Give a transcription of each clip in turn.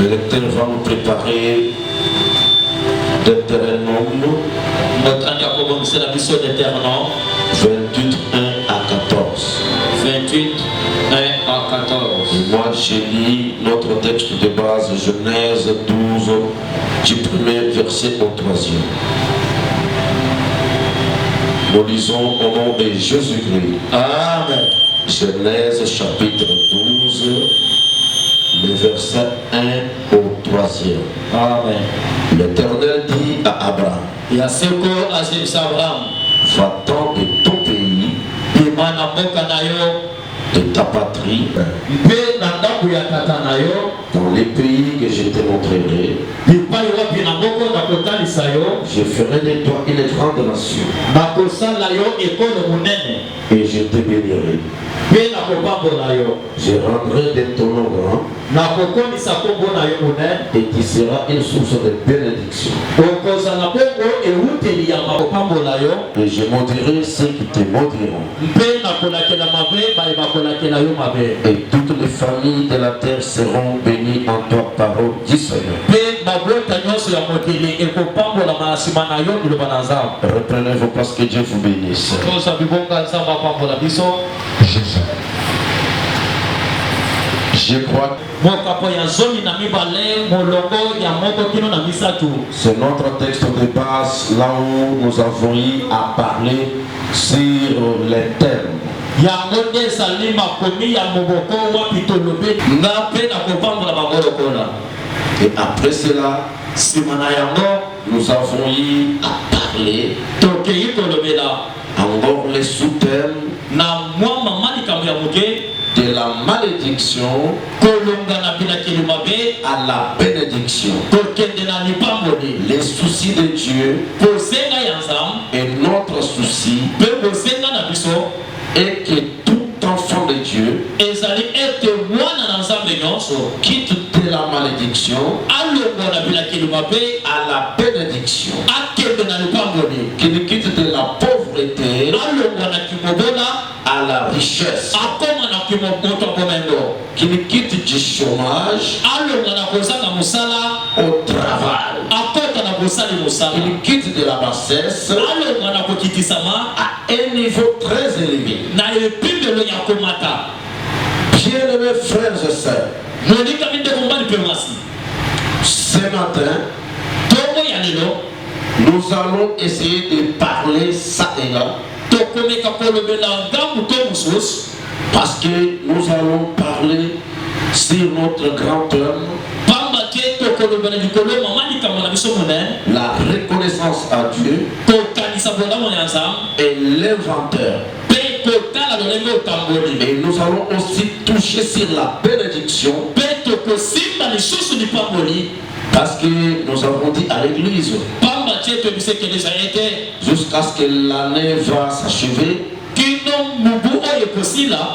Le lecteur va nous préparer Deutéronome 28, 1 à 14. 28, 1 à 14. Et moi j'ai lu notre texte de base, Genèse 12, du premier verset au 3e. Nous lisons au nom de Jésus-Christ. Amen. Genèse chapitre 12, le verset 1 au 3e. Amen. L'Éternel dit à Abraham, va-t'en de ton pays, de ta patrie, dans les pays que je te montrerai. Je ferai de toi une grande nation et je te bénirai. Je rendrai de ton nom grand et tu seras une source de bénédiction. Et je maudirai ceux qui te maudiront. Et toutes les familles de la terre seront bénies en toi, parole du Seigneur. Reprenez-vous parce que Dieu vous bénisse. Je crois que c'est notre texte de base, là où nous avons eu à parler sur les thèmes. Et après cela, nous avons eu à parler encore les sous-thèmes de la malédiction à la bénédiction. Les soucis de Dieu et notre souci est que tout enfant de Dieu quitte de la malédiction à la bénédiction, qu'il quitte de la pauvreté à la richesse, qu'il quitte du chômage au travail, qu'il quitte de la bassesse à un niveau très élevé. Bien-aimés frères et sœurs, ce matin, nous allons essayer de parler ça et là, parce que nous allons parler sur notre grand homme, la reconnaissance à Dieu et l'inventeur. Et nous allons aussi toucher sur la bénédiction, parce que nous avons dit à l'église, jusqu'à ce que l'année va s'achever,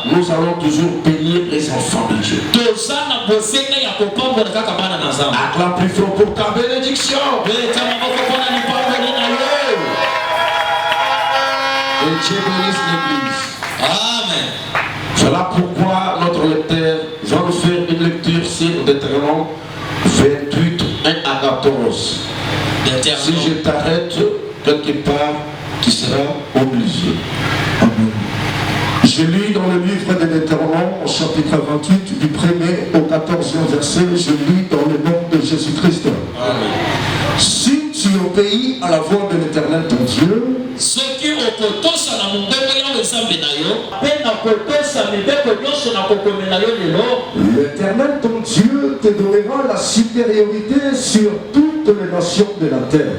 nous allons toujours bénir les enfants de Dieu. Acclame plus fort pour ta bénédiction. Et Dieu bénisse l'église. Amen. Voilà pourquoi notre lecteur va nous faire une lecture sur Deutéronome 28, 1 à 14. Si je t'arrête quelque part, tu seras obligé. Amen. Je lis dans le livre de Deutéronome, au chapitre 28, du 1er au 14e verset, je lis dans le nom de Jésus-Christ. Amen. Si tu obéis à la voix de l'Éternel ton Dieu, l'Éternel ton Dieu te donnera la supériorité sur toutes les nations de la terre.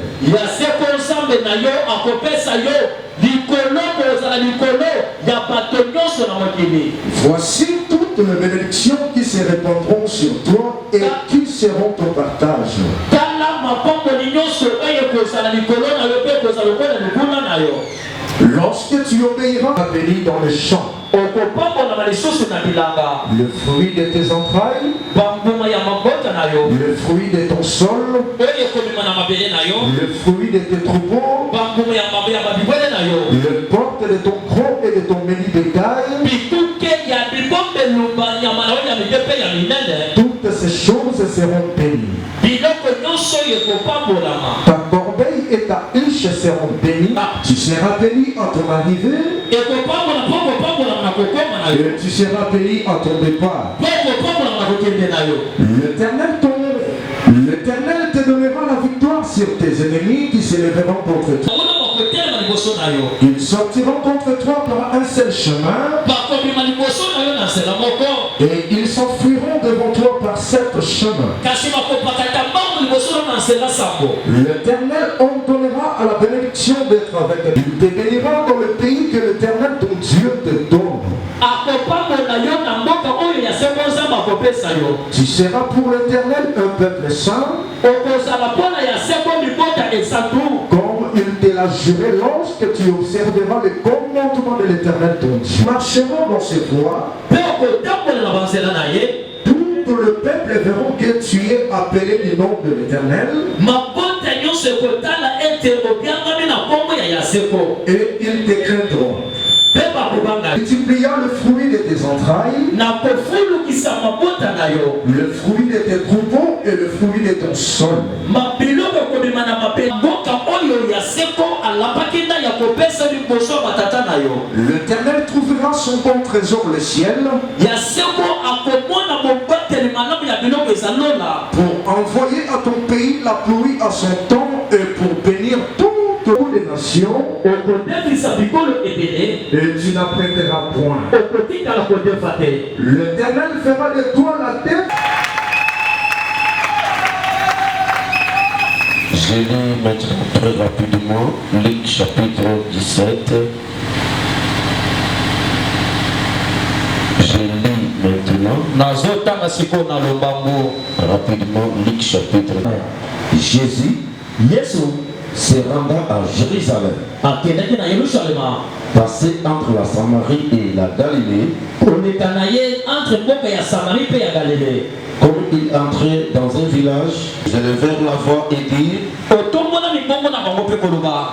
Voici toutes les bénédictions qui se répandront sur toi et qui seront ton partage. Lorsque tu obéiras à béni dans les champs, le fruit de tes entrailles, le fruit de ton sol, le fruit de tes troupeaux, le porte de ton gros et de ton menu bétail. Toutes ces choses seront bénies. Ta corbeille et ta huche seront bénies. Tu seras béni en ton arrivée et tu seras béni en ton départ. L'Éternel te donnera la victoire sur tes ennemis qui s'élèveront contre toi. Ils sortiront contre toi par un seul chemin et ils s'enfuiront devant toi par 7 chemins. L'Éternel ordonnera à la bénédiction d'être avec eux. Il te bénira dans le pays que l'Éternel ton Dieu te donne. Tu seras pour l'Éternel un peuple saint, comme il te l'a juré lorsque tu observeras les commandements de l'Éternel ton Dieu. Marcheront dans ses voies. Tout le peuple verront que tu es appelé du nom de l'Éternel. Et ils te craindront. Multipliant le fruit de tes entrailles, le fruit de tes troupeaux et le fruit de ton sol. L'Éternel trouvera son bon trésor le ciel pour envoyer à ton pays la pluie à son temps et pour bénir toutes les nations, et tu n'apprêteras point. L'Éternel fera de toi la tête. Je lis maintenant très rapidement Luc chapitre 17. Je lis maintenant rapidement Luc chapitre 1. Jésus se renda à Jérusalem, passé entre la Samarie et la Galilée. Comme il entrait dans un village, ils élevèrent la voix et dirent: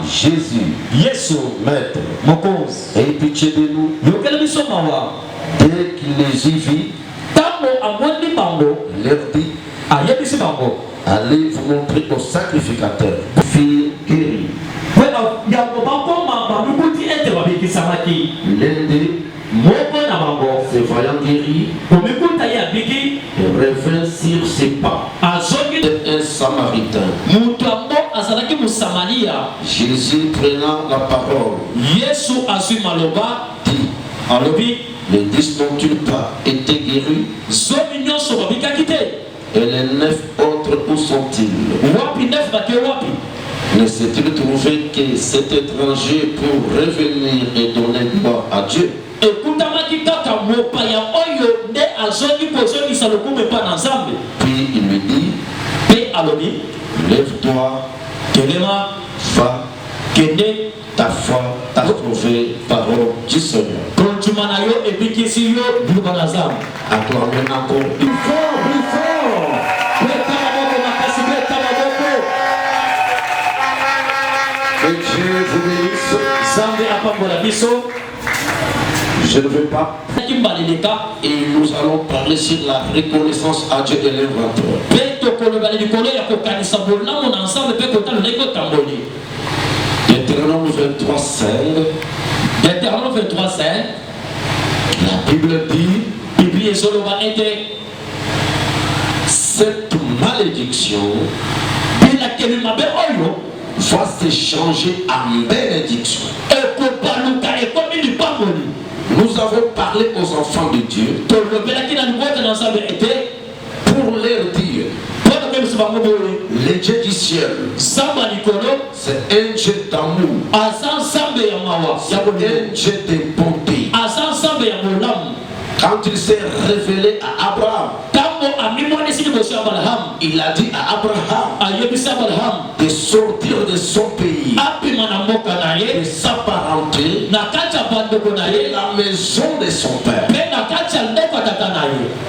Jésus, Maître, aie pitié de nous. Dès qu'il les y vit, il leur dit: allez vous montrer au sacrificateur. Fille guérie. L'un d'eux, se voyant guéri, revint sur ses pas. Un Samaritain. Jésus prenant la parole, dit: les 10 n'ont-ils pas été guéris? Et les 9 autres, où sont-ils? Ne s'est-il trouvé que cet étranger pour revenir et donner gloire à Dieu? Puis il lui dit: lève-toi, va, ta foi t'a trouvé, parole du Seigneur. Acclamez encore plus fort, plus fort. Que Dieu vous bénisse. Je ne veux pas. Et nous allons parler sur la reconnaissance à Dieu et l'inventeur. Deutéronome 23:5. La Bible dit: cette malédiction va se changer en bénédiction. Nous avons parlé aux enfants de Dieu pour leur dire: le Dieu du ciel, c'est un Dieu d'amour, c'est un Dieu de bonté. Quand il s'est révélé à Abraham, il a dit à Abraham de sortir de son pays, de sa parenté, de la maison de son père,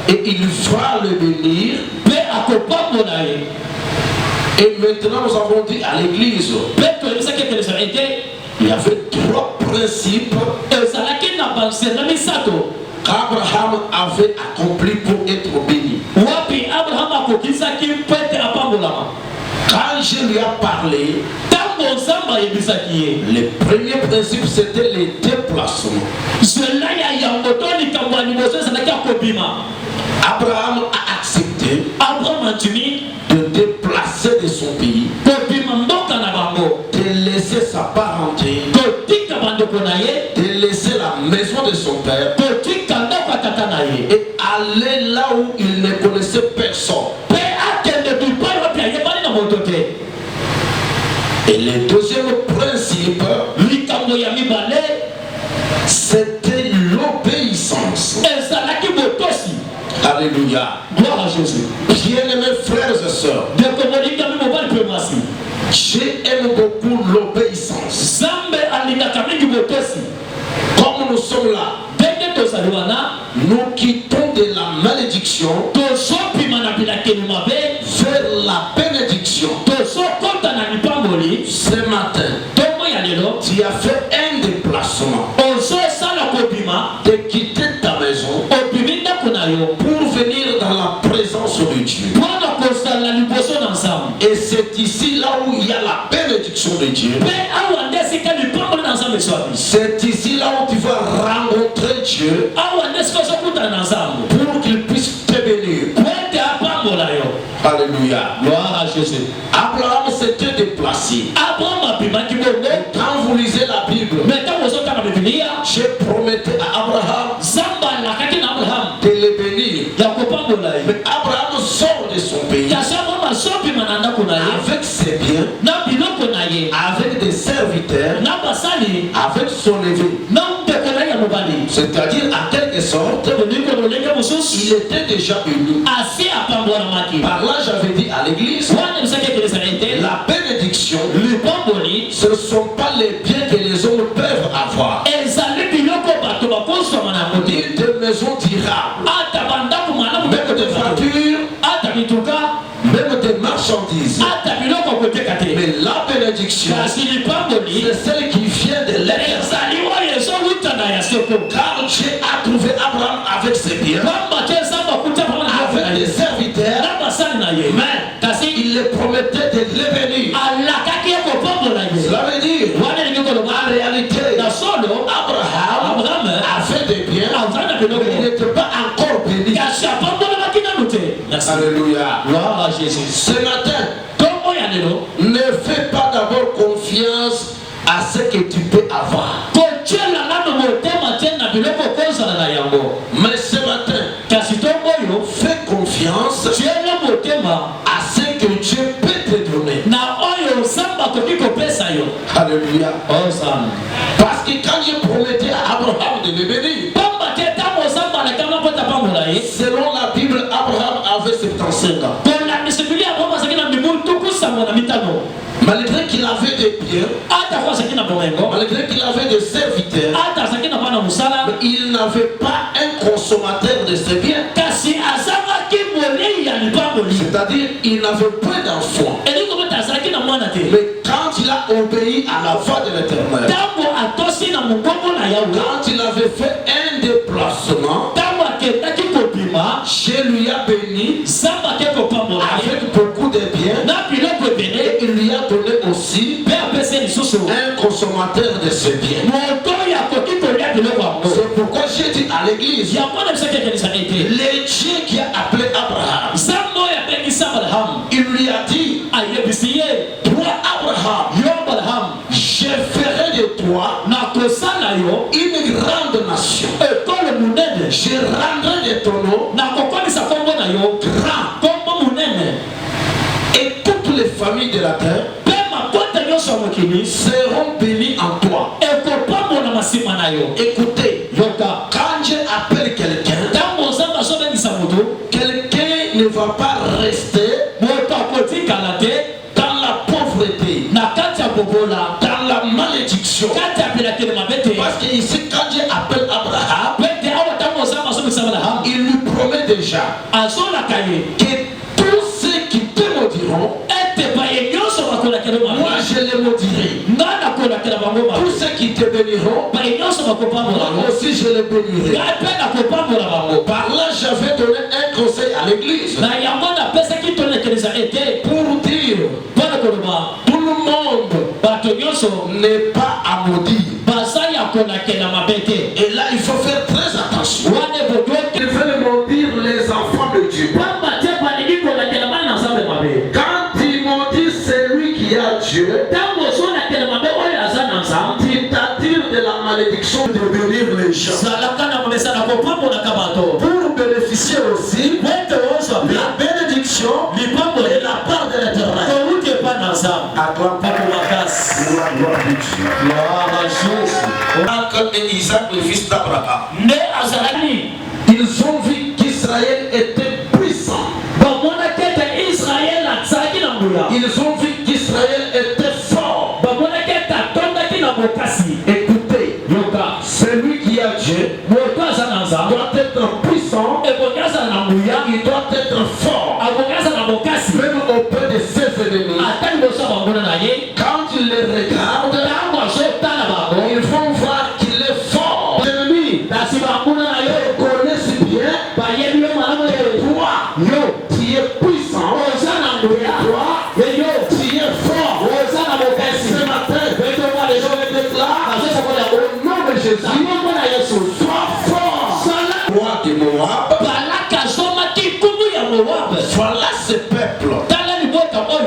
et il va le bénir et maintenant nous avons dit à l'église, il y avait 3 principes qu'Abraham avait accompli pour être béni. Quand je lui ai parlé, le premier principe c'était les déplacements. Abraham a accepté de déplacer de son pays, de laisser sa parenté, de laisser la maison de son père et aller là où il ne connaissait personne. Et le deuxième principe, c'était l'obéissance. Alléluia. Gloire à Jésus. Bien-aimés frères et sœurs, j'aime beaucoup l'obéissance. Comme nous sommes là, nous quittons de la malédiction vers la bénédiction. Ce matin, tu as fait un déplacement de quitter ta maison pour venir dans la présence de Dieu. Et c'est ici là où il y a la bénédiction de Dieu. C'est ici là où tu vas rencontrer Dieu pour qu'il puisse te bénir. Alléluia. Gloire à Jésus. Abraham s'était déplacé. Quand vous lisez la Bible, j'ai promis à Abraham de le bénir. Mais Abraham sort de son pays avec ses biens, avec des serviteurs, avec son éveil. C'est-à-dire, en quelque sorte, il était déjà béni. Par là, j'avais dit à l'église, la bénédiction, ce ne sont pas les biens que les hommes peuvent avoir. Ni des maisons durables, même des voitures, même des marchandises. Mais la bénédiction, c'est celle qui vient de l'extérieur. Car Dieu a trouvé Abraham avec ses biens, avec des serviteurs, mais il les promettait de les bénir. Cela veut dire, en réalité, Abraham avait des biens, mais il n'était pas encore béni. Alléluia. Gloire à Jésus. Ce matin, ne fais pas d'abord confiance à ce que tu peux avoir. Mais ce matin, fais confiance à ce que Dieu peut te donner. Alléluia. Parce que quand Dieu promettait à Abraham de le bénir, selon la Bible, Abraham avait 75 ans. Malgré qu'il avait des biens, malgré qu'il avait des serviteurs, mais il n'avait pas un consommateur de ses biens. C'est-à-dire, il n'avait pas d'enfant. Mais quand il a obéi à la voix de l'Éternel, quand il avait fait un déplacement, Dieu lui a béni avec beaucoup de biens, et il lui a donné aussi un consommateur de ses biens. C'est pourquoi j'ai dit à l'église, le Dieu qui a appelé Abraham, il lui a dit, toi Abraham, je ferai de toi une grande nation. Je rendrai de ton nom grand. Et toutes les familles de la terre seront bénies en toi. Écoutez, quand Dieu appelle quelqu'un, quelqu'un ne va pas rester dans la pauvreté, dans la malédiction. Parce que ici, quand Dieu appelle Abraham, il lui promet déjà que tous ceux qui te maudiront moi je les maudirai. Tous ceux qui te béniront, moi aussi je les bénirai. Par là, j'avais donné un conseil à l'église pour dire tout le monde n'est pas à maudire. Et là, il faut faire très attention. Il veut maudire les enfants de Dieu. Quand il maudit celui qui a Dieu, il t'attire de la malédiction de bénir les gens. Pour bénéficier aussi la bénédiction et la part de l'éternel. Et Isaac, le fils d'Abraham, ils ont vu qu'Israël était puissant. Ils ont vu qu'Israël était fort. Écoutez, celui qui a Dieu doit être puissant, il doit être fort, même auprès de ses ennemis. Quand il les regarde, ils vont voir qu'il est fort. Les ennemis connaissent bien. Toi, tu es puissant. Toi, tu es fort. Ce matin, je le déclare au nom de Jésus. Sois fort. Roi de Moab. Voilà ce peuple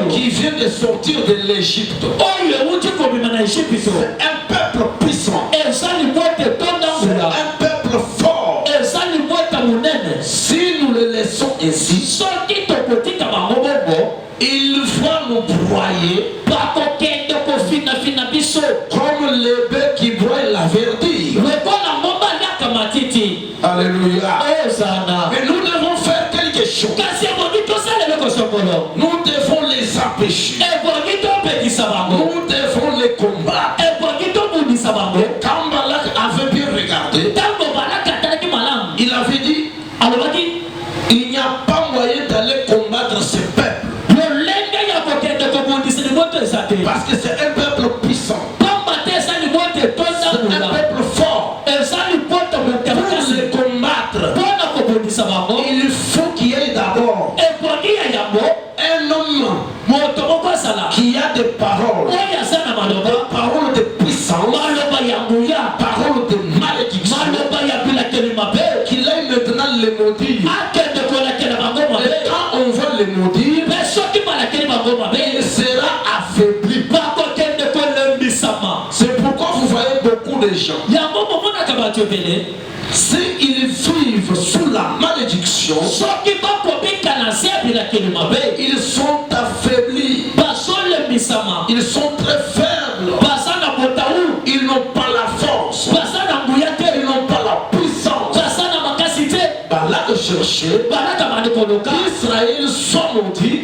qui vient de sortir de l'Égypte. C'est un peuple puissant. C'est un peuple fort. Si nous le laissons ainsi, il va nous broyer comme les bœufs qui broient la verdure. Alléluia. Mais nous devons faire quelque chose. Nous devons les empêcher. Nous devons les combattre. Quand Balak avait bien regardé, il avait dit, il n'y a pas moyen d'aller combattre ce peuple. Parce que c'est un peuple puissant. C'est un peuple fort. Pour les combattre, il faut qu'il y ait d'abord un homme qui a des paroles. Des paroles de puissance. Paroles de malédiction. Qu'il aille maintenant les maudire. Et quand on va les maudire, il sera affaibli. C'est pourquoi vous voyez beaucoup de gens. S'ils vivent sous la malédiction, ils sont affaiblis. Ils sont très faibles. Ils n'ont pas la force. Ils n'ont pas la puissance. Balak cherchait qu'Israël soit maudit,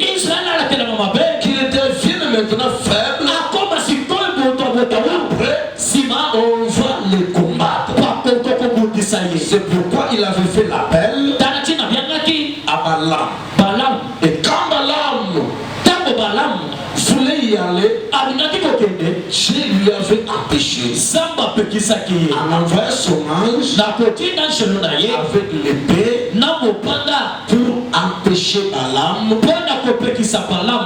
qu'il devienne maintenant faible. Après, on va les combattre. C'est pourquoi il avait fait l'appel à Balaam. Et quand Balaam voulait y aller, Dieu lui avait empêché. En envoyant son ange avec l'épée pour empêcher Balaam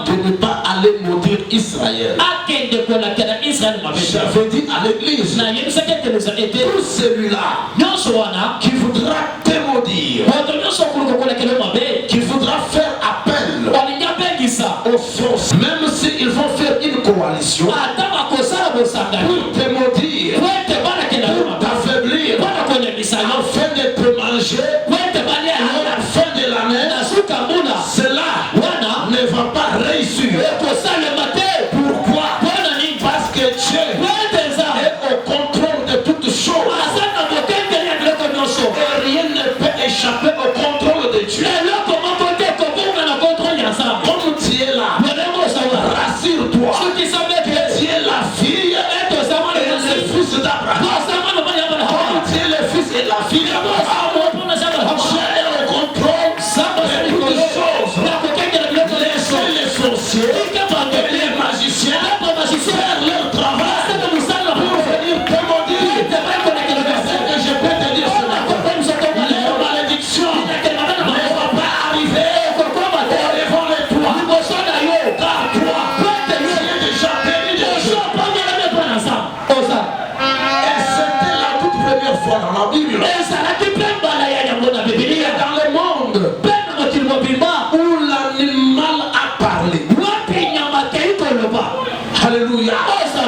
de ne pas aller maudire Israël. J'avais dit à l'église, pour celui-là qui voudra te maudire, qui voudra faire appel aux forces, même s'ils vont faire une coalition pour te maudire, pour t'affaiblir, afin de te manger à la fin de l'année, cela ne va pas réussir. Pourquoi? Parce que Dieu est au contrôle de toutes choses. Et rien ne peut échapper au contrôle de Dieu. Comme tu es là, rassure-toi que tu es la fille et le fils d'Abraham. Comme tu es le fils et la fille d'Abraham, Dieu est au contrôle de toutes choses. Laissez les sorciers et les magiciens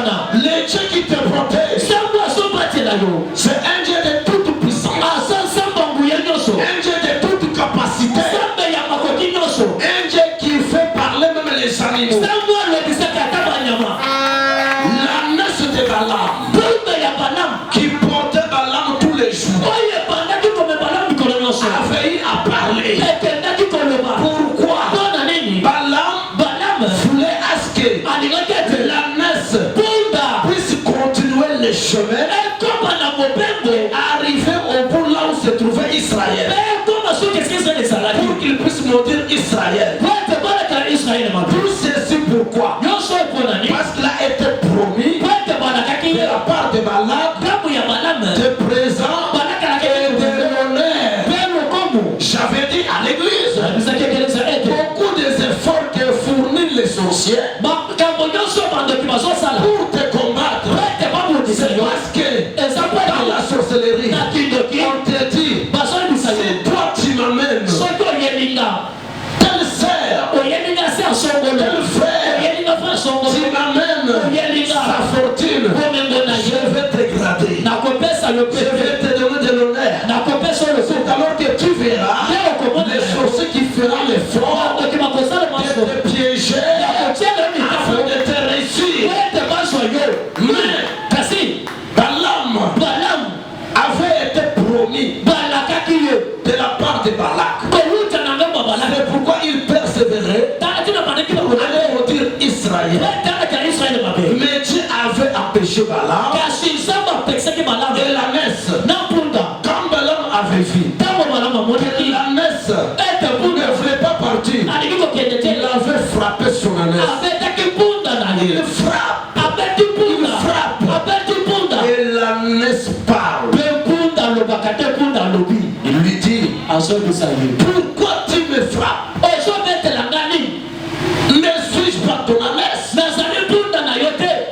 là. Le Dieu qui te protège. C'est un Dieu de toute puissance. Un Dieu de toute capacité. Un Dieu qui fait parler même les animaux. La noce de Balaam, qui portait Balaam tous les jours, a failli à parler. Pourquoi? Balaam voulait à ce que la noce puisse continuer le chemin, arriver au bout là où se trouvait Israël, pour qu'il puisse maudire Israël. Tout ceci pourquoi? Parce qu'il a été promis de la part de Balaam de présent et de l'honneur. J'avais dit à l'église, beaucoup des efforts que fournissent les sorciers pour te combattre, c'est parce que dans la sorcellerie, on te dit, si toi tu m'amènes telle sœur, tel frère, tu m'amènes sa fortune, je vais te grader, je vais te donner de l'honneur. C'est alors que tu verras les sorciers qui feront l'effort de te piéger afin de te réussir. Mais Balaam avait été promis de la part de Balak. C'est pourquoi il persévérait pour aller maudire Israël. Mais Dieu avait empêché Balaam et la messe. Quand Balaam avait vu que la messe ne voulait pas partir, il avait frappé son ânesse. Il frappe. Et l'ânesse parle. Il lui dit, pourquoi tu me frappes? Ne suis-je pas ton ânesse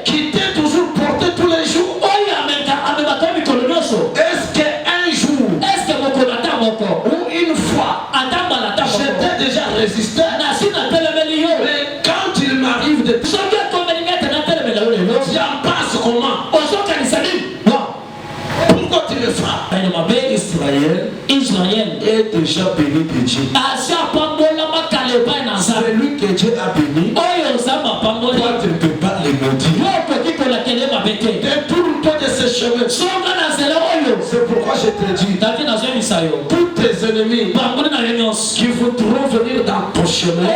qui t'est toujours porté tous les jours? Est-ce qu'un jour ou une fois j'étais déjà résisté? Mais quand il m'arrive de tu en passes comment? Pourquoi tu me frappes? Israël est déjà béni de Dieu. C'est lui que Dieu a béni. Toi tu ne peux pas les maudire. Détourne-toi de ce chemin. C'est pourquoi je te dis, tous tes ennemis qui voudront venir dans ton chemin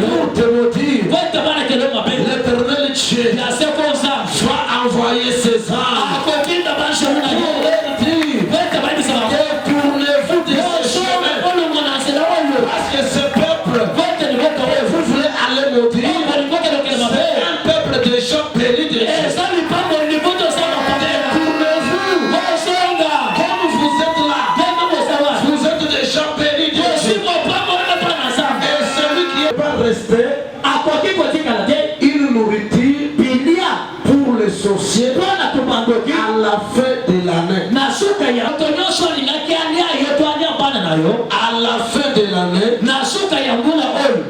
pour te maudire, l'Éternel Dieu va envoyer ses âmes pour leur dire, détournez-vous de ce chemin, parce que ce peuple que vous voulez aller maudire, c'est un peuple de gens bénis de Dieu. Une nourriture pour les sorciers à la fin de l'année. À la fin de l'année,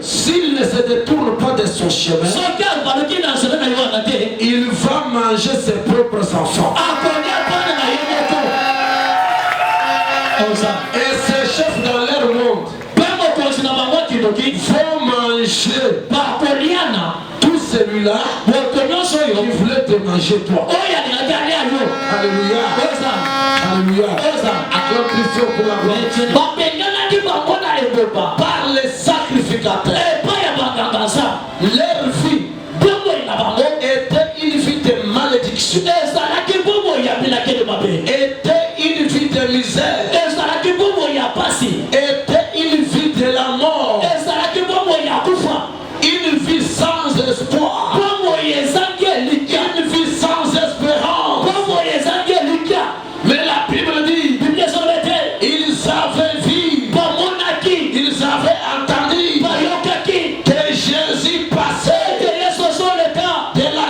s'il ne se détourne pas de son chemin, il va manger ses propres enfants. Et ses chefs dans leur monde vont manger tout celui-là qui voulait te manger toi. Alléluia. Alléluia. Acclamation pour la gloire. Par les sacrificateurs, leur vie était une vie de malédiction, était une vie de misère, était une vie de la mort, une vie sans espoir, une vie sans espérance. Mais la Bible dit, ils avaient vu, ils avaient entendu que Jésus passait de la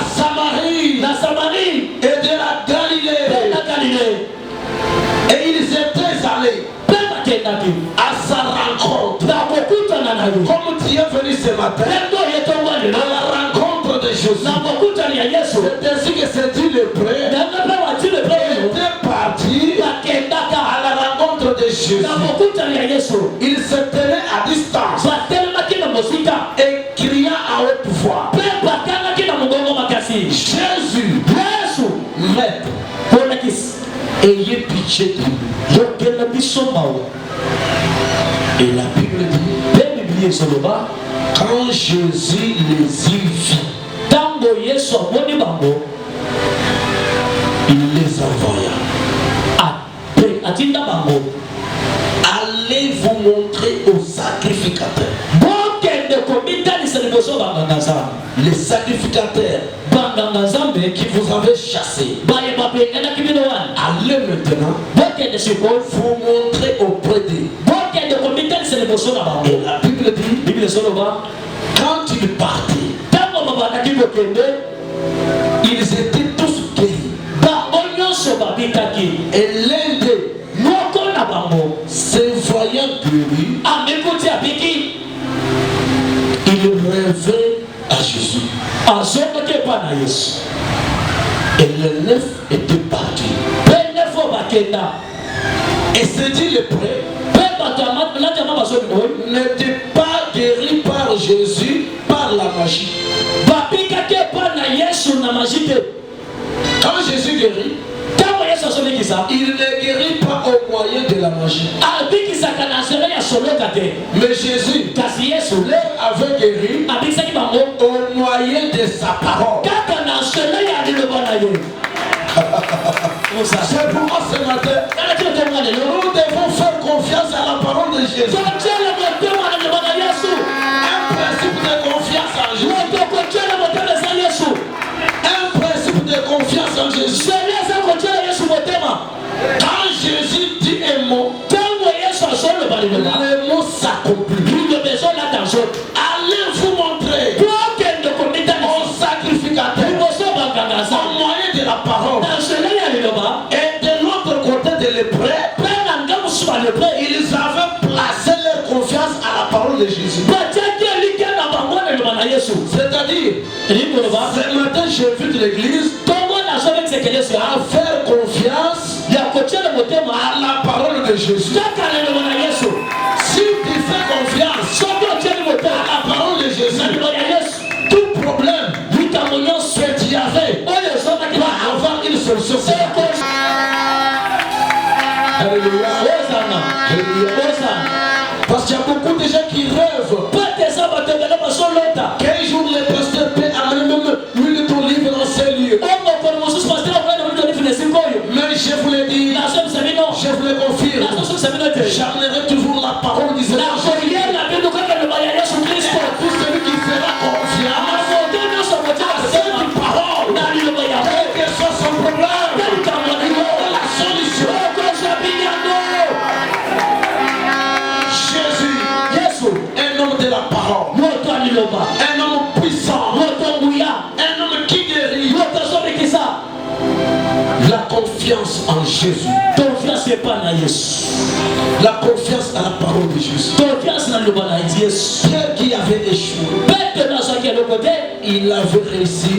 Samarie et de la Galilée. Et ils étaient allés à sa rencontre. Comme tu es venu ce matin à la rencontre de Jésus, C'est ainsi que c'est dit le prêtre était parti à la rencontre de Jésus. Il se tenait à distance et cria à haute voix. Jésus, Maître, ayez pitié de nous. Et la Bible dit, quand Jésus les y vit, il les envoya. Allez vous montrer aux sacrificateurs. Les sacrificateurs qui vous avaient chassé. Allez maintenant vous montrer auprès d'eux. Et la Bible dit, quand ils partaient, ils étaient tous guéris. Et l'un d'eux, se voyant guéri, il rêvait à Jésus. Et les 9 étaient partis. Et c'est dit le prêtre n'était pas guéri par Jésus par la magie. Quand Jésus guérit, il ne guérit pas au moyen de la magie. Mais Jésus avait guéri au moyen de sa parole. C'est pourquoi ce matin, nous devons faire confiance à la parole de Jésus. Un principe de confiance en Jésus. Un principe de confiance en Jésus. Quand Jésus dit un mot, le mot s'accomplit. Allez vous montrer aux sacrificateurs au moyen de la parole. Et de l'autre côté de l'épreuve, ils avaient placé leur confiance à la parole de Jésus. C'est-à-dire, ce matin j'invite l'église à faire confiance à la parole de Jésus. Si tu fais confiance à la parole de Jésus, tout problème que tu avais va avoir une solution. Alléluia. Parce qu'il y a beaucoup de gens qui rêvent qu'un jour les pasteurs paient à même l'huile d'olive dans ces lieux. Mais je vous l'ai dit, je vous le confirme, j'amènerai toujours la parole d'Israël. Tout celui qui fera confiance à cette parole, quel que soit son problème, la solution. Jésus, un homme de la parole, un homme puissant, un homme qui guérit. La confiance en Jésus. La confiance à la parole de Jésus. Pierre qui avait échoué, il avait réussi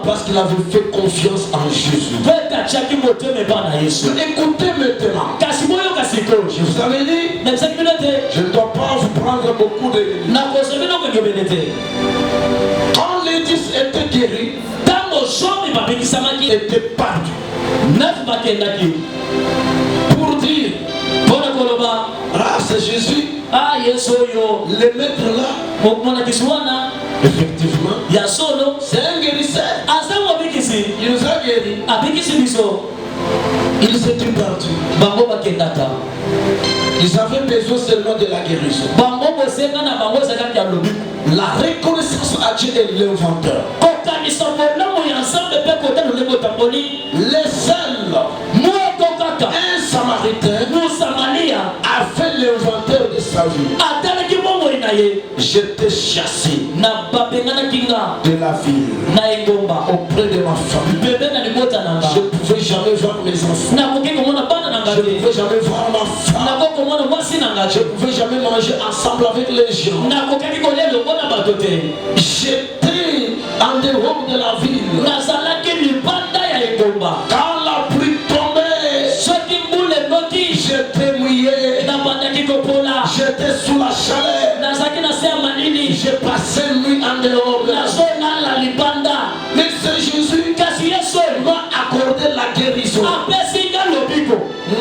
parce qu'il avait fait confiance en Jésus. Écoutez maintenant. Je vous avais dit, je ne dois pas vous prendre beaucoup de minutes. Quand les 10 étaient guéris, était parti pour dire, ah c'est Jésus, le maître là, effectivement, c'est un guérisseur, il nous a guéris. Ils étaient partis. Ils avaient besoin seulement de la guérison. La reconnaissance à Dieu est l'inventeur. Les seuls, un Samaritain a fait l'inventeur de sa vie. J'étais chassé de la ville auprès de ma famille. Je ne pouvais jamais voir mes enfants. Je ne pouvais jamais voir ma femme. Je ne pouvais jamais manger ensemble avec les gens. J'étais en dehors de la ville. Quand la pluie tombait, j'étais mouillé, j'étais sous la chaleur, j'ai passé une nuit en dehors de la ville. Mais c'est Jésus m'a accordé la guérison.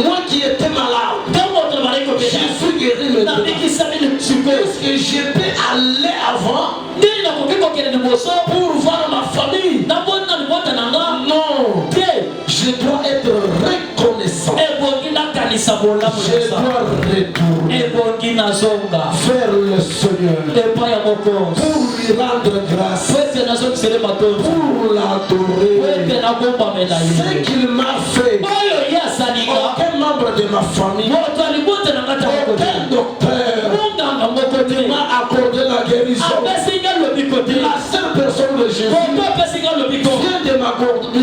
Moi qui étais malade, je suis guéri maintenant. Est-ce que je peux aller avant pour voir ma famille? Non, je dois être reconnaissant. Je dois retourner vers le Seigneur pour lui rendre grâce, pour l'adorer. Ce qu'il m'a fait, aucun membre de ma famille, aucun docteur m'a accordé la guérison. La seule personne de Jésus vient de m'accorder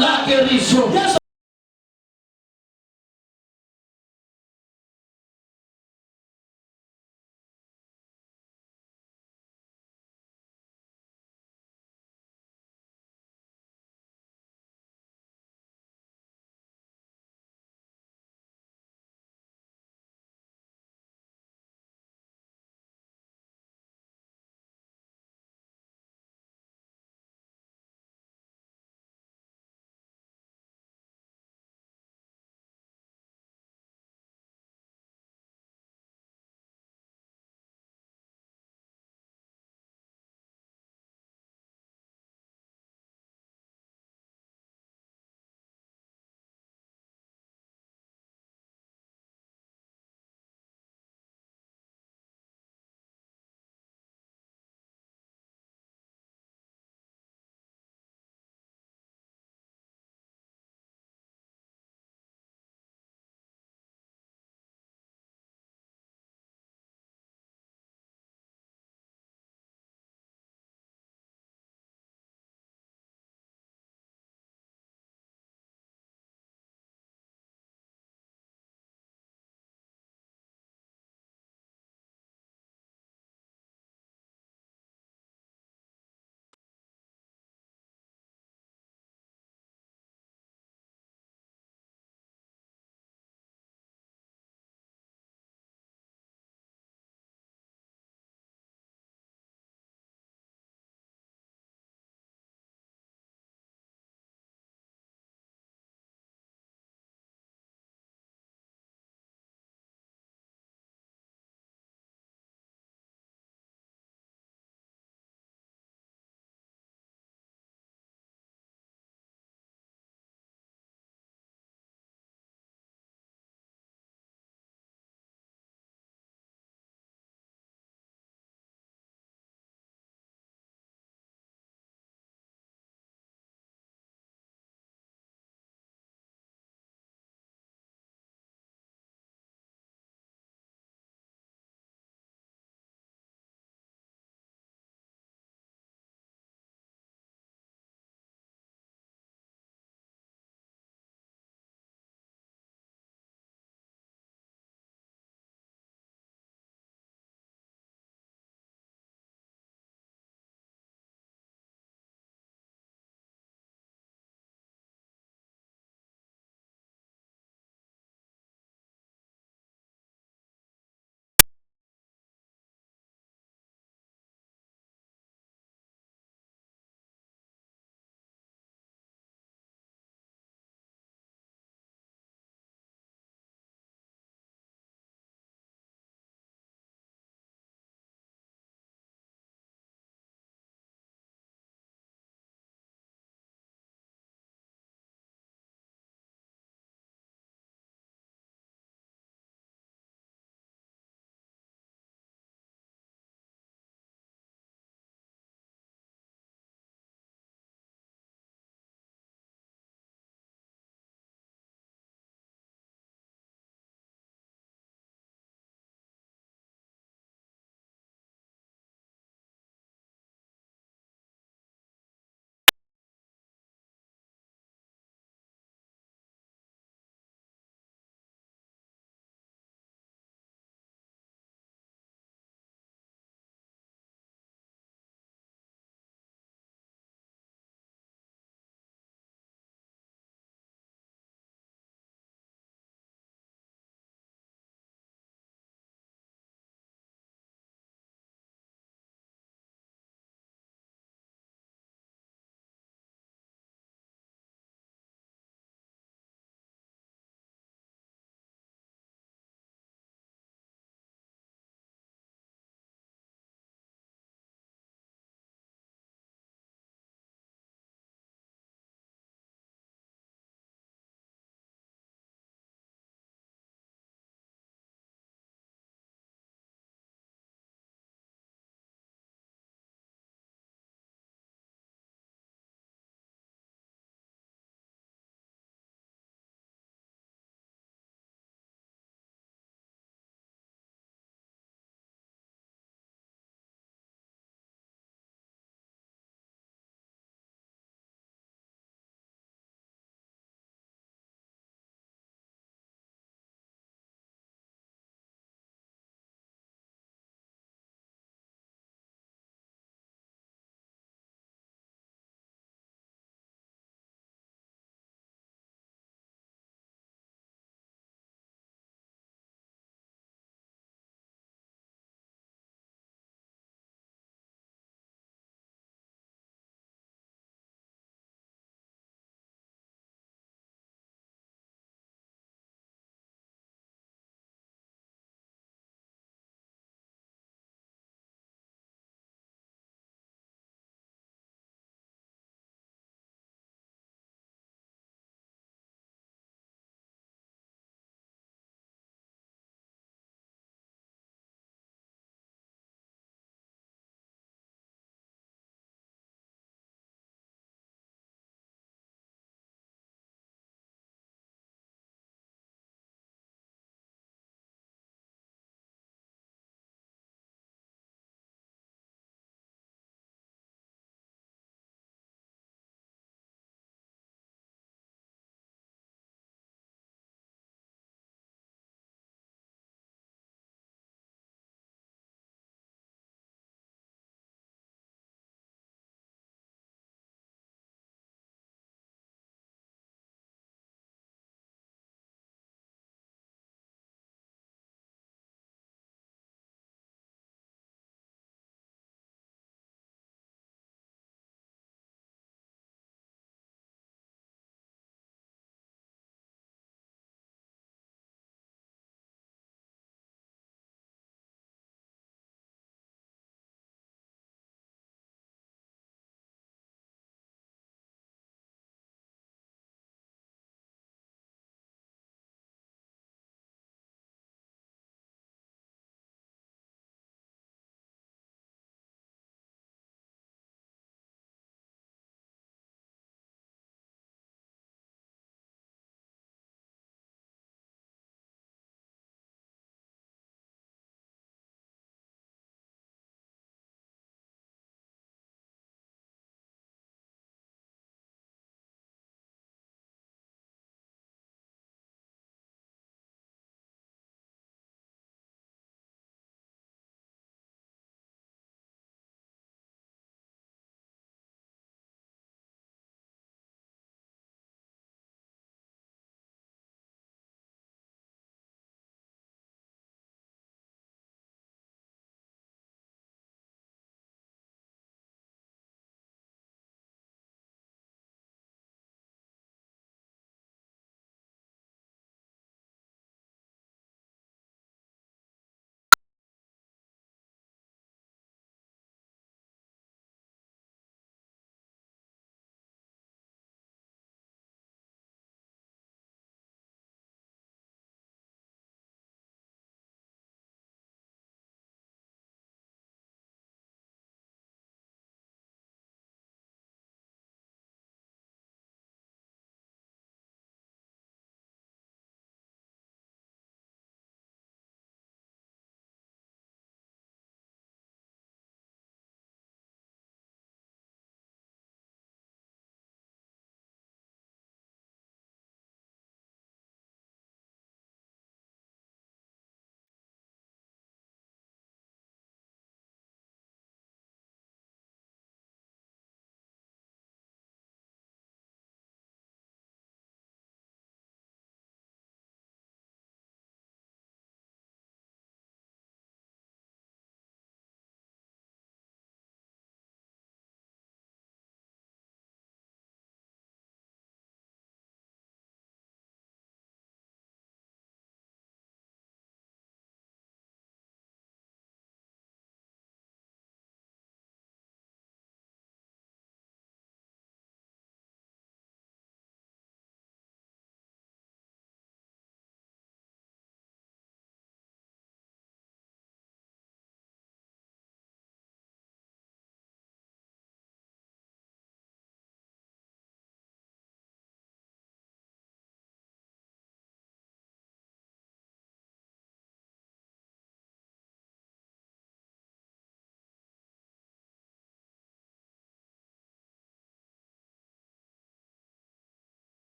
la guérison.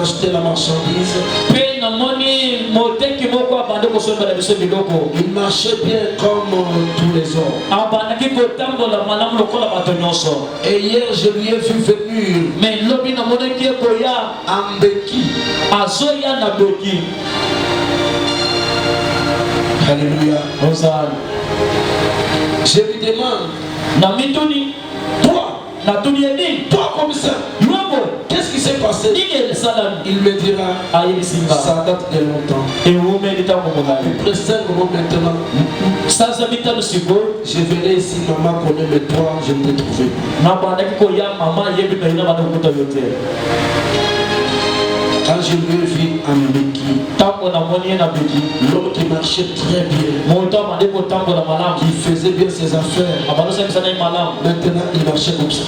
acheter la marchandise. Il marchait bien comme tous les hommes. Et hier, je lui ai vu venir en béquille. Alléluia. Je lui demande, toi comme ça, qu'est-ce qui s'est passé? Il me dira, ça date de longtemps. Après 5 mois maintenant, je venais ici, maman connaît mes toi, je ne t'ai trouvé Quand je lui ai vu en béquille, l'homme qui marchait très bien, qui faisait bien ses affaires, maintenant il marchait comme ça.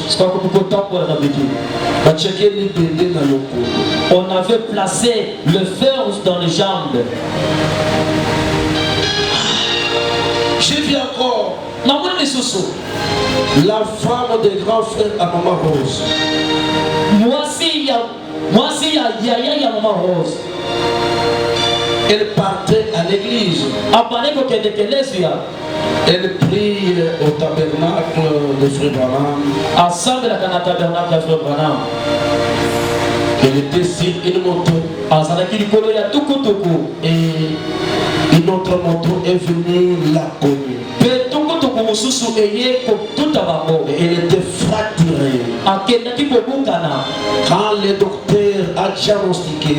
On avait placé le fer dans les jambes. J'ai vu encore la femme des grands frères à Maman Rose. Moi aussi, il y a Maman Rose. Elle partait à l'église. Elle prie au tabernacle de Frère Branham. Elle était sur une moto. Et une autre moto est venue la cogner. Elle était fracturée. Quand le docteur a diagnostiqué,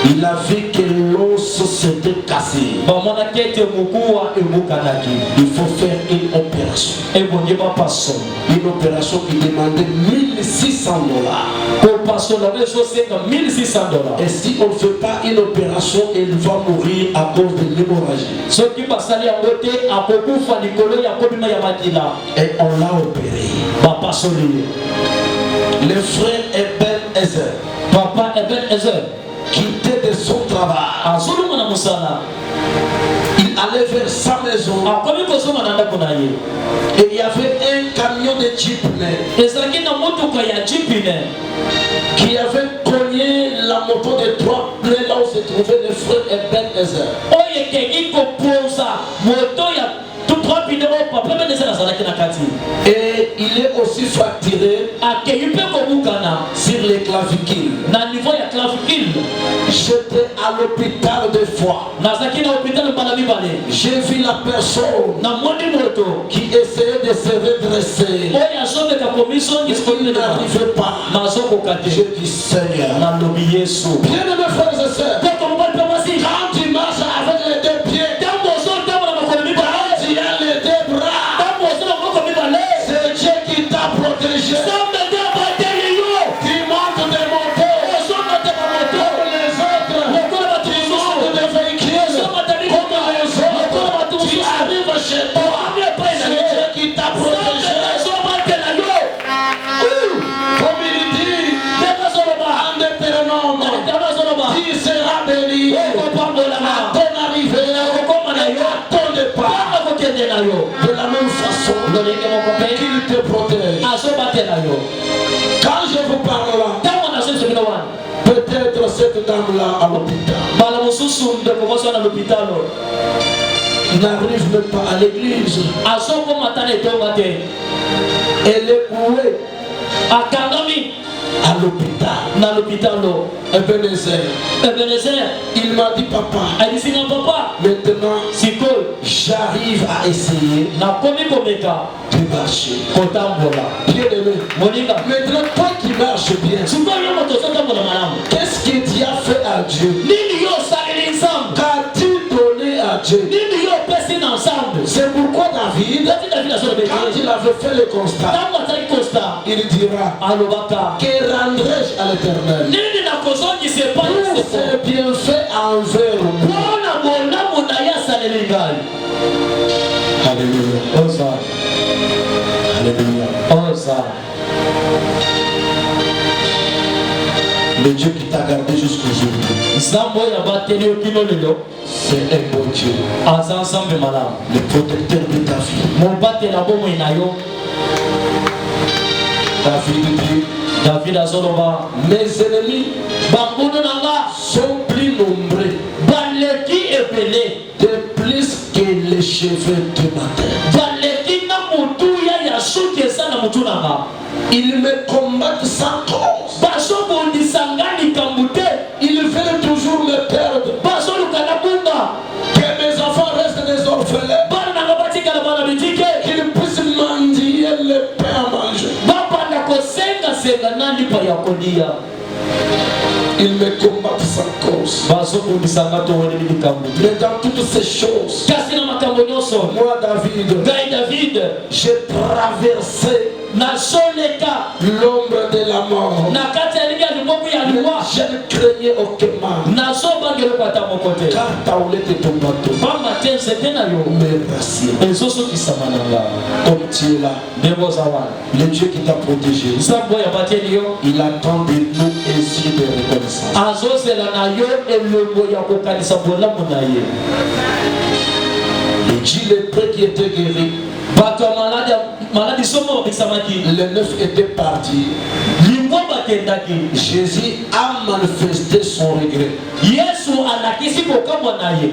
il a vu que l'os s'était cassé. Il faut faire une opération. Une opération qui demandait $1,600. Et si on ne fait pas une opération, il va mourir à cause de l'hémorragie. Et on l'a opéré. Le frère Ebenezer, Papa Ebenezer, quitté de son travail, il allait vers sa maison. Et il y avait un camion de jeepney qui avait cogné la moto de 3 pneus là où se trouvait le frère Ebenezer. Et il est aussi fracturé sur les clavicules. J'étais à l'hôpital 2 fois. J'ai vu la personne qui essayait de se redresser. Il n'arrivait pas. J'ai dit Seigneur. Bien mes frères et sœurs, quand tu marches avec les 2 pieds, protégé. Tu montes des motos comme les autres. Tu montes des véhicules comme les autres. Tu arrives chez toi. C'est Dieu qui t'a protégé. Comme il dit en Deutéronome, tu seras béni à ton arrivée, à ton départ. De la même façon qu'il te protège. Quand je vous parle là, peut-être cette dame-là à l'hôpital n'arrive même pas à l'église. Elle est couée à l'hôpital. Ebenezer, il m'a dit papa, maintenant j'arrive à essayer de marcher. Bien aimé, maintenant toi qui marches bien, qu'est-ce que tu as fait à Dieu? Qu'as-tu donné à Dieu? C'est pourquoi David, quand il avait fait le constat, il dira, que rendrai-je à l'Éternel pour ses bienfaits envers moi? Alléluia. Alléluia. Le Dieu qui t'a gardé jusqu'aujourd'hui, c'est un bon Dieu. Le protecteur de ta vie. David dit, David azoloba mes ennemis bakulu nanga sont plus nombreux baleki epele de plus que les cheveux de ma tête. baleki na mutu ya suki eza na mutu nanga. Ils me combattent sans cause. bazobundisa nga likambo te. Ils veulent toujours me perdre. bazoluka na bunga Que mes enfants restent des orphelins. bana nanga batikala bana bitike Qu'ils puissent mendier le pain à manger. bapanda kosengasenga na lipa ya kolia. Ils me combattent sans cause. bazobundisa nga toweleli likambo te. Mais dans toutes ces choses, kasi na makambo nyonso moi David, ngai David j'ai traversé nazoleka l'ombre de la mort. na kati ya lingi ya liboku ya liwa Je ne craignais aucun mal. nazobangeloko ata moko te. Car ta houlette est ton bateau. pamba te nzete na yo Me rassure. ezosukisama na nga Comme tu es là, ndenge oza wana. le Dieu qui t'a protégé, nzambe oyo abatieli yo il attend de nous un signe de reconnaissance. azozela na yo elembo ya kokanisa bolamu na ye. Les 10 lépreux qui étaient guéris, bato ya maladi somo babisamaki les 9 étaient partis. limbo bakendaki. Jésus a manifesté son regret. yesu alakisi kokamwa na ye.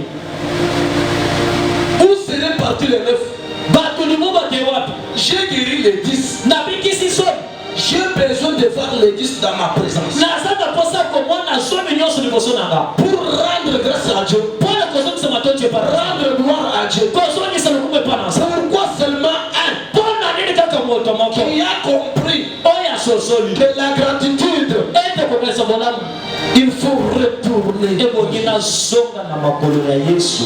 Où seraient partis les 9? bato limbo bake wapi. J'ai guéri les 10. nabikisi somi. J'ai besoin de voir les 10 dans ma présence. naza na posa komona somi nyonso liboso na nga Pour rendre grâce à Dieu, mpona kozongisa matonzo epa rendre gloire à Dieu. kozongisa lokumu epa na nzambe. Pourquoi seulement un mpona nini kaka moto moko qui a compris oyo asosoli que la gratitude, ete kokanisa bolamu il faut retourner. ebongi nazonga na makolo ya yesu.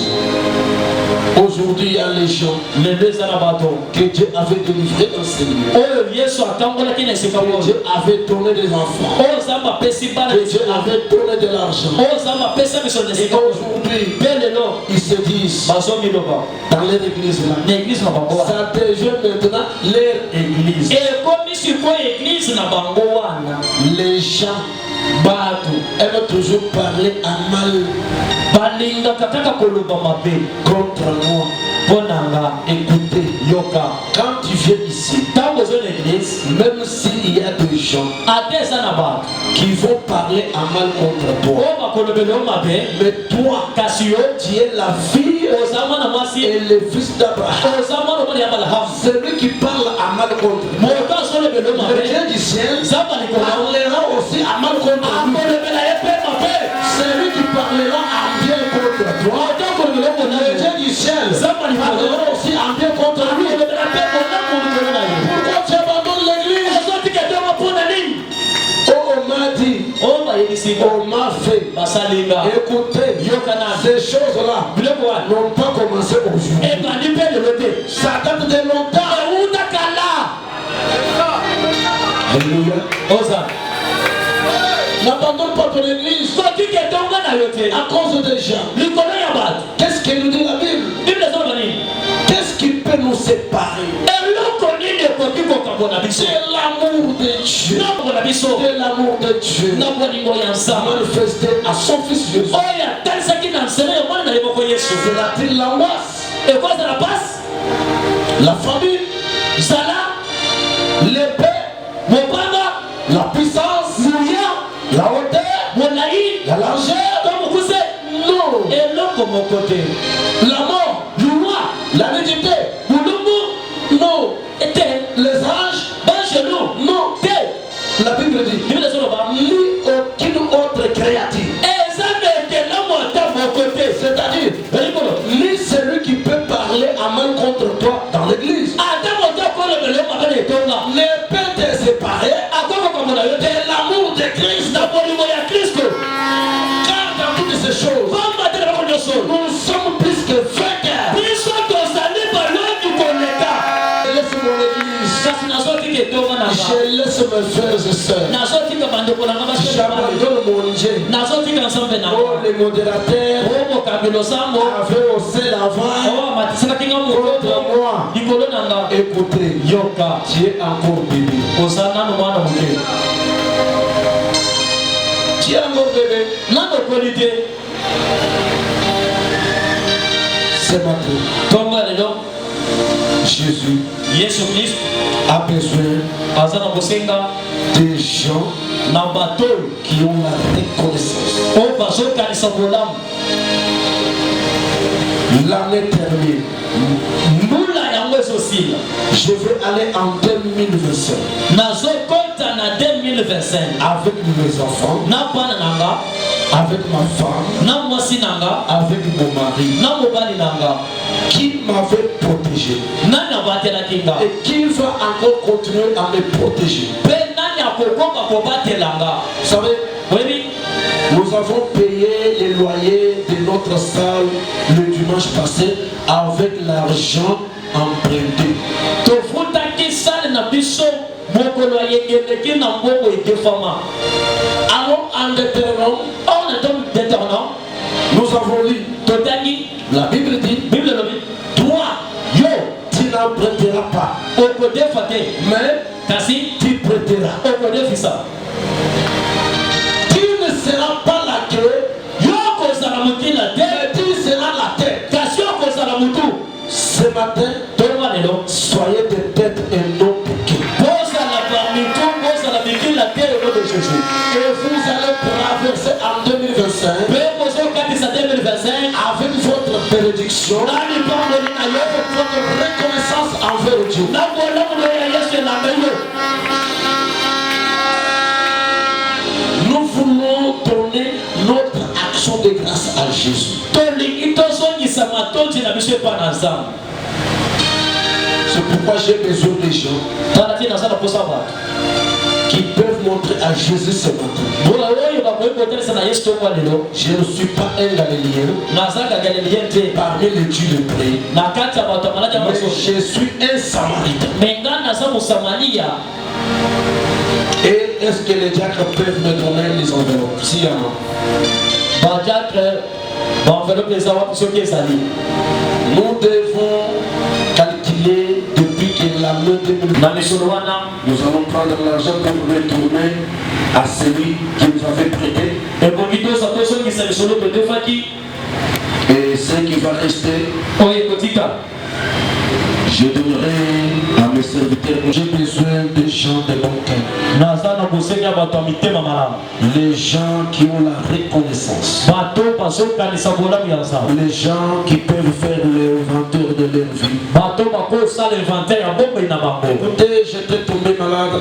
Aujourd'hui, il y a les gens lelo eza na bato que Dieu avait délivrés dans ces lieux. oyo yesu atambolaki na esika Que oyo Dieu avait donné des enfants. oyo nzambe apesi bana Que Dieu avait donné de l'argent. oyo nzambe apesa biso na Et esika oyo aujourd'hui, mpe lelo ils se disent bazomiloba dans leur église là, na eglise na bango wana ça devient maintenant leur église. ekomi sikoyo eglise na bango wana. Les gens bato aiment toujours parler à mal balingaka kaka koloba mabe contre moi. mpo na nga. Écoutez, yoka quand tu viens ici, ntango ozo na eglise même s'il y a des gens ate eza na bato qui vont parler à mal contre toi, oyo bakolobela yo mabe mais toi, kasi yo tu es la fille oza mwana mwasi et le fils d'Abraham. oza mwana mwana ya balahamu. Celui qui parle à mal contre moi, moto azolobela yo le mabe Dieu du ciel nzambe alikolo parlera aussi à mal contre lui. akolobela ye mpe mabe. Celui qui parlera à bien contre toi, moto akolobela yo le bonaye Dieu du ciel nzambe alikolo parlera aussi à bien contre lui. akolobela mpe bolamu likolo na ye. Pourquoi tu abandonnes l'église? ozotika tongo mpo na nini. Oh, on m'a dit, oyo bayebisinga on m'a fait. basalinga Écoutez, yokana ces choses-là biloko wana n'ont pas commencé aujourd'hui. ebandi mpe lelo te Ça date de longtemps. euta kala. Alléluia. oza N'abandonne pas ton église sotika etonga na yo te à cause des gens. likolo ya bato. Qu'est-ce que nous dit la Bible? bible ezoloba nini. Qu'est-ce qui peut nous séparer eloko nini ekoki kokabona biso de l'amour de Dieu? na bokola biso De l'amour de Dieu na bolingo ya nzambe manifesté à son fils Jésus. oyo atalisaki na nzela ya mwana na ye moko yesu. Sera-t-il l'angoisse, ekozala pasi la famine, zala l'épée, mopanga la puissance, moya la hauteur, molai la largeur? to mokuse Non. eloko moko te. La mort, lwa la nudité? bulumbu Non. ete Les anges? bangelu Non. te. La Bible dit, bible ezoloba ni aucune autre créature. eza metela mota moko te. C'est-à-dire, elikolo ni celui qui peut parler à mal contre toi dans l'église ata moto akolobela yo mabe na etonga ne peut te séparer akokokamona yo te de l'amour de Christ. na bolingo ya kristo. Car dans toutes ces choses, pamba te na bako nyonso nous sommes plus que vainqueurs. biso tozali baloni koleka. Laisse mon église. kasi nazotika etonga na nga Je laisse mes frères et sœurs. nazotika bandeko na nga basi J'abandonne mon Dieu. nazotika nzambe na Oh, les modérateurs o mokambi losambo avaient haussé la voix o amatisakaki nga contre mokolo moi. likolo na nga. Écoutez, yoka tu es encore bébé. oza nano mwana moke Tu es encore bébé. nano okoli te. C'est ma vie. tongo ya lelo Jésus Yesu Kristo a besoin aza na kosenga des gens na bato qui ont la reconnaissance. oyo bazokanisa bolamu. L'année terminée, mbula yango ezosila. je vais aller en 2025 nazokota na 2025 avec mes enfants, na bana nanga, avec ma femme, na mwasi nanga, avec mon mari, na mobali nanga, qui m'avait protégé nani abatelaki nga et qui va encore continuer à me protéger. mpe nani akokoka kobatelanga. Vous savez, webi nous avons payé les loyers de notre salle le dimanche passé avec l'argent emprunté. tofutaki sale na biso mokolo ya yengeleki na mbongo edefama. Alors en Deutéronome, or na tom Deutéronome nous avons lu, totaki la Bible dit, bible elobi toi, yo tu n'emprunteras pas, okodefa te mais kasi tu prêteras. okodefisa. Tu ne seras pas la queue, yo okozala motila te mais tu seras la tête. kasi okozala motu. Ce matin, toloma lelo soyez des têtes et non des queues. bozala bamitu bozala mikila te elo de jésus. Et vous allez traverser en 2025 mpe bozokatisa 2025 avec votre bénédiction, na lipamboli na yo votre reconnaissance envers Dieu. na bolamulo ya yesu elanga yo. Nous voulons donner notre action de grâce à Jésus. tolingi tozongisa matondi na biso epa na nzambe. C'est pourquoi j'ai besoin des gens tala te naza na posa bato qui peuvent montrer à Jésus ce matin. mbula oyo bakoki kotelisa na yesu tongwa lelo. Je ne suis pas un Galiléen nazaka galilien te parmi les dieux de près, na kati ya bato ya maladi ya mais maso je suis un Samaritain. me nga naza mosamaria. Et est-ce que les diacres peuvent me donner les enveloppes? S'il y en a. badiatre baenveloppe eza wapi soki ezali. Nous devons calculer depuis que l'année 2020. na misolo wana Nous allons prendre l'argent pour retourner à celui qui nous avait prêté. ekoki toza tozongisa misolo todefaki Et ce qui va rester, oyo ekotika. je donnerai à mes serviteurs. J'ai besoin de gens de bon cœur. naza na bosengi ya bato ya mitema malamu, Les gens qui ont la reconnaissance. bato bazokanisa bolamu ya nzambe, Les gens qui peuvent faire l'inventaire de leur vie. bato bakosala inventaire ya bomoi na bango. Écoutez, j'étais tombé malade